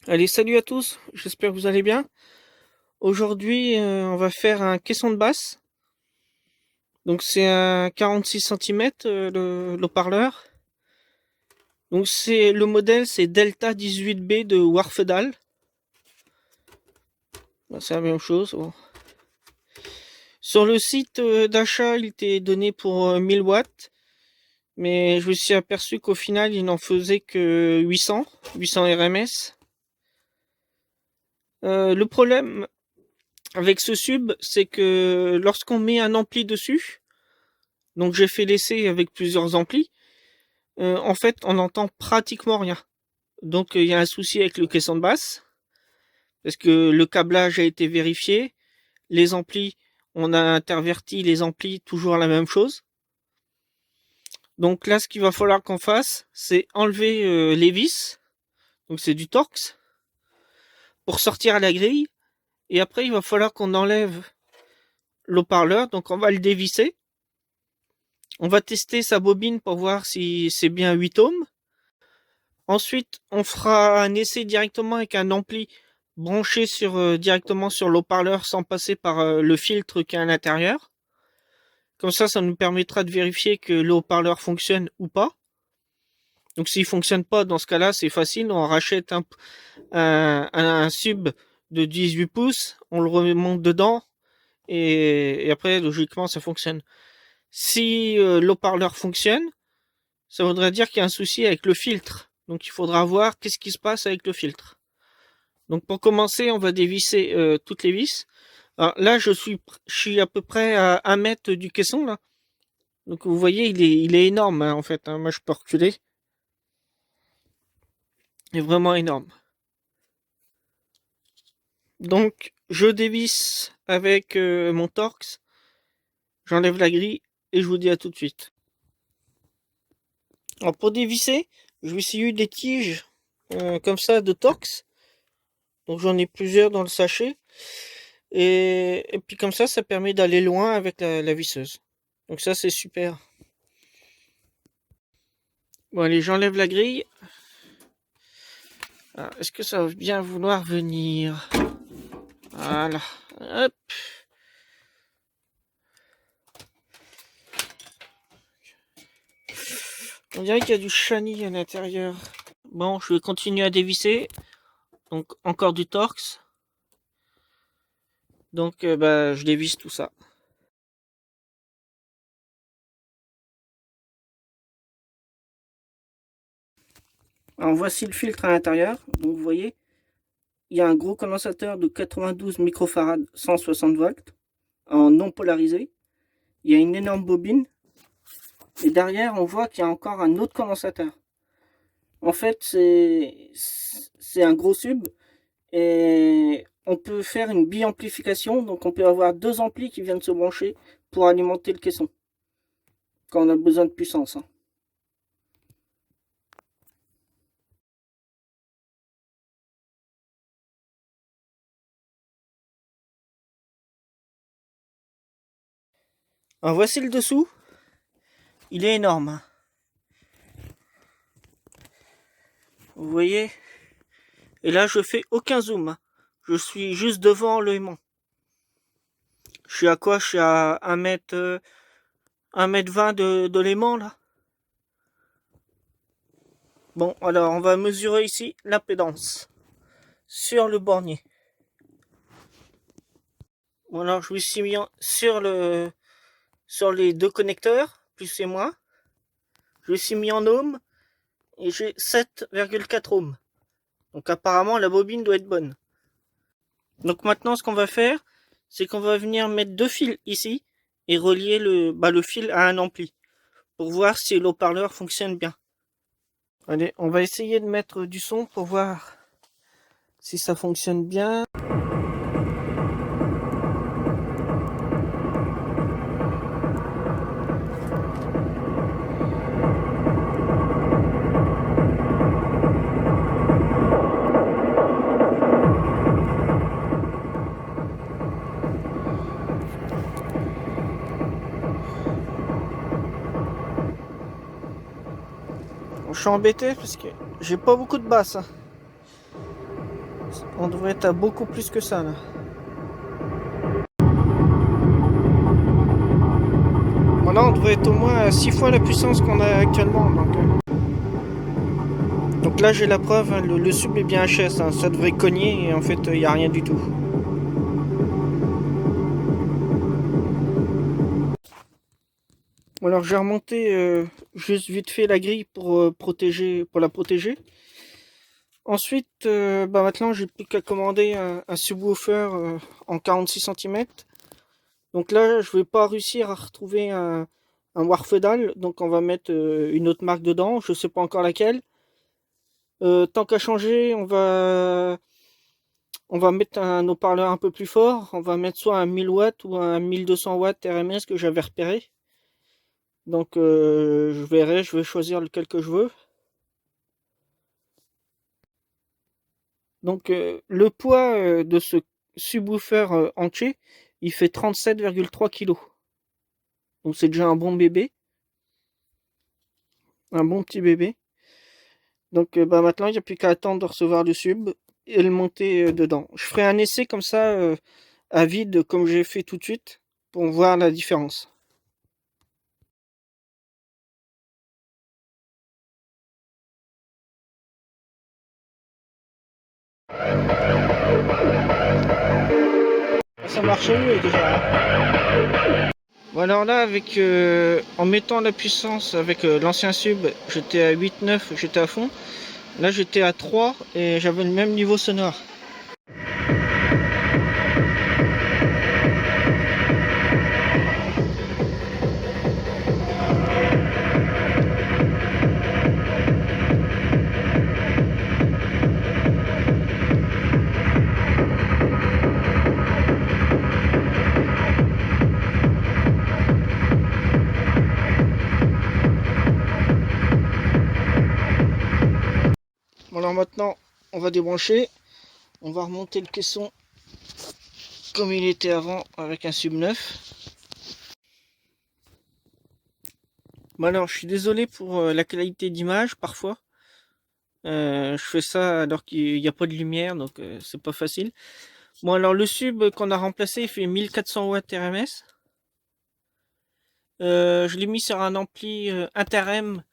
Allez, salut à tous, j'espère que vous allez bien. Aujourd'hui, on va faire un caisson de basse. Donc c'est un 46 cm l'haut-parleur. Donc c'est le modèle, c'est Delta 18B de Warfedal. C'est la même chose. Bon. Sur le site d'achat, il était donné pour 1000 watts. Mais je me suis aperçu qu'au final, il n'en faisait que 800 RMS. Le problème avec ce sub, c'est que lorsqu'on met un ampli dessus, donc j'ai fait l'essai avec plusieurs amplis, en fait, on n'entend pratiquement rien. Donc, il y a un souci avec le caisson de basse, parce que le câblage a été vérifié. Les amplis, on a interverti les amplis, toujours la même chose. Donc là, ce qu'il va falloir qu'on fasse, c'est enlever les vis. Donc c'est du Torx pour sortir à la grille. Et après, il va falloir qu'on enlève l'haut-parleur. Donc on va le dévisser. On va tester sa bobine pour voir si c'est bien 8 ohms. Ensuite, on fera un essai directement avec un ampli branché directement sur l'haut-parleur sans passer par le filtre qui est à l'intérieur. Comme ça nous permettra de vérifier que le haut-parleur fonctionne ou pas. Donc s'il fonctionne pas, dans ce cas-là, c'est facile. On rachète un sub de 18 pouces, on le remonte dedans et après, logiquement, ça fonctionne. Si l'haut-parleur fonctionne, ça voudrait dire qu'il y a un souci avec le filtre. Donc il faudra voir qu'est-ce qui se passe avec le filtre. Donc pour commencer, on va dévisser toutes les vis. Alors là, je suis à peu près à 1 mètre du caisson là. Donc vous voyez, il est énorme hein, en fait. Hein. Moi, je peux reculer. Il est vraiment énorme. Donc je dévisse avec mon Torx. J'enlève la grille et je vous dis à tout de suite. Alors pour dévisser, je me suis eu des tiges comme ça de Torx. Donc j'en ai plusieurs dans le sachet. Et puis comme ça permet d'aller loin avec la visseuse. Donc ça, c'est super. Bon, allez, j'enlève la grille. Est-ce que ça va bien vouloir venir? Voilà. Hop. On dirait qu'il y a du chenille à l'intérieur. Bon, je vais continuer à dévisser. Donc, encore du Torx. Donc, je dévisse tout ça. Alors, voici le filtre à l'intérieur. Donc, vous voyez, il y a un gros condensateur de 92 microfarad 160 volts en non polarisé. Il y a une énorme bobine. Et derrière, on voit qu'il y a encore un autre condensateur. En fait, c'est un gros sub. Et on peut faire une bi-amplification. Donc, on peut avoir deux amplis qui viennent se brancher pour alimenter le caisson. Quand on a besoin de puissance. Hein. Alors, voici le dessous. Il est énorme. Hein. Vous voyez? Et là, je fais aucun zoom. Je suis juste devant l'aimant. Je suis à quoi? Je suis à 1 mètre, 1 mètre 20 de l'aimant, là. Bon, alors, on va mesurer ici l'impédance sur le bornier. Bon, alors, je me suis mis sur les deux connecteurs, plus et moins. Je me suis mis en ohms et j'ai 7,4 ohms. Donc apparemment la bobine doit être bonne. Donc maintenant ce qu'on va faire, c'est qu'on va venir mettre deux fils ici et relier le fil à un ampli pour voir si l'haut-parleur fonctionne bien. Allez, on va essayer de mettre du son pour voir si ça fonctionne bien. Je suis embêté parce que j'ai pas beaucoup de basse. Hein. On devrait être à beaucoup plus que ça là. Voilà, on devrait être au moins à 6 fois la puissance qu'on a actuellement. Donc là j'ai la preuve, hein, le sub est bien HS, hein, ça devrait cogner et en fait il n'y a rien du tout. Bon, alors j'ai remonté juste vite fait la grille pour la protéger. Ensuite, maintenant j'ai plus qu'à commander un subwoofer en 46 cm. Donc là je vais pas réussir à retrouver un Warfedal, donc on va mettre une autre marque dedans, je sais pas encore laquelle. Tant qu'à changer, on va mettre un haut-parleur un peu plus fort. On va mettre soit un 1000 watts ou un 1200 watts RMS que j'avais repéré. Donc je verrai, je vais choisir lequel que je veux. Donc le poids de ce subwoofer entier, il fait 37,3 kg. Donc c'est déjà un bon bébé. Un bon petit bébé. Donc maintenant il n'y a plus qu'à attendre de recevoir le sub et le monter dedans. Je ferai un essai comme ça à vide comme j'ai fait tout de suite pour voir la différence. Ça marchait mieux déjà. Bon alors là avec en mettant la puissance avec l'ancien sub, j'étais à 8-9, j'étais à fond. Là j'étais à 3 et j'avais le même niveau sonore. Bon alors maintenant on va débrancher, on va remonter le caisson comme il était avant avec un sub 9. Bon alors je suis désolé pour la qualité d'image parfois. Je fais ça alors qu'il n'y a pas de lumière donc c'est pas facile. Bon alors le sub qu'on a remplacé il fait 1400 watts RMS. Je l'ai mis sur un ampli Interm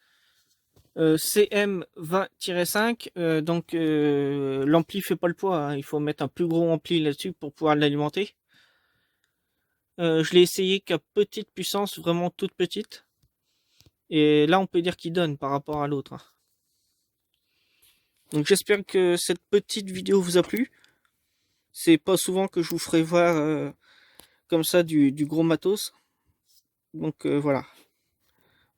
CM20-5, donc l'ampli fait pas le poids, hein. Il faut mettre un plus gros ampli là-dessus pour pouvoir l'alimenter. Je l'ai essayé qu'à petite puissance, vraiment toute petite. Et là on peut dire qu'il donne par rapport à l'autre, hein. Donc j'espère que cette petite vidéo vous a plu. C'est pas souvent que je vous ferai voir comme ça du gros matos. Donc voilà.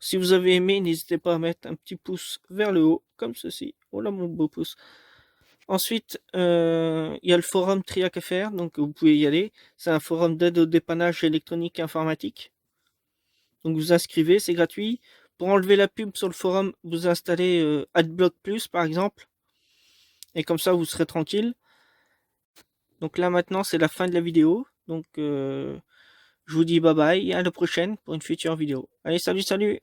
Si vous avez aimé, n'hésitez pas à mettre un petit pouce vers le haut, comme ceci. Oh là mon beau pouce. Ensuite, il y a le forum Triac FR, donc vous pouvez y aller. C'est un forum d'aide au dépannage électronique et informatique. Donc vous inscrivez, c'est gratuit. Pour enlever la pub sur le forum, vous installez AdBlock Plus par exemple. Et comme ça, vous serez tranquille. Donc là maintenant, c'est la fin de la vidéo. Donc je vous dis bye bye et à la prochaine pour une future vidéo. Allez, salut, salut!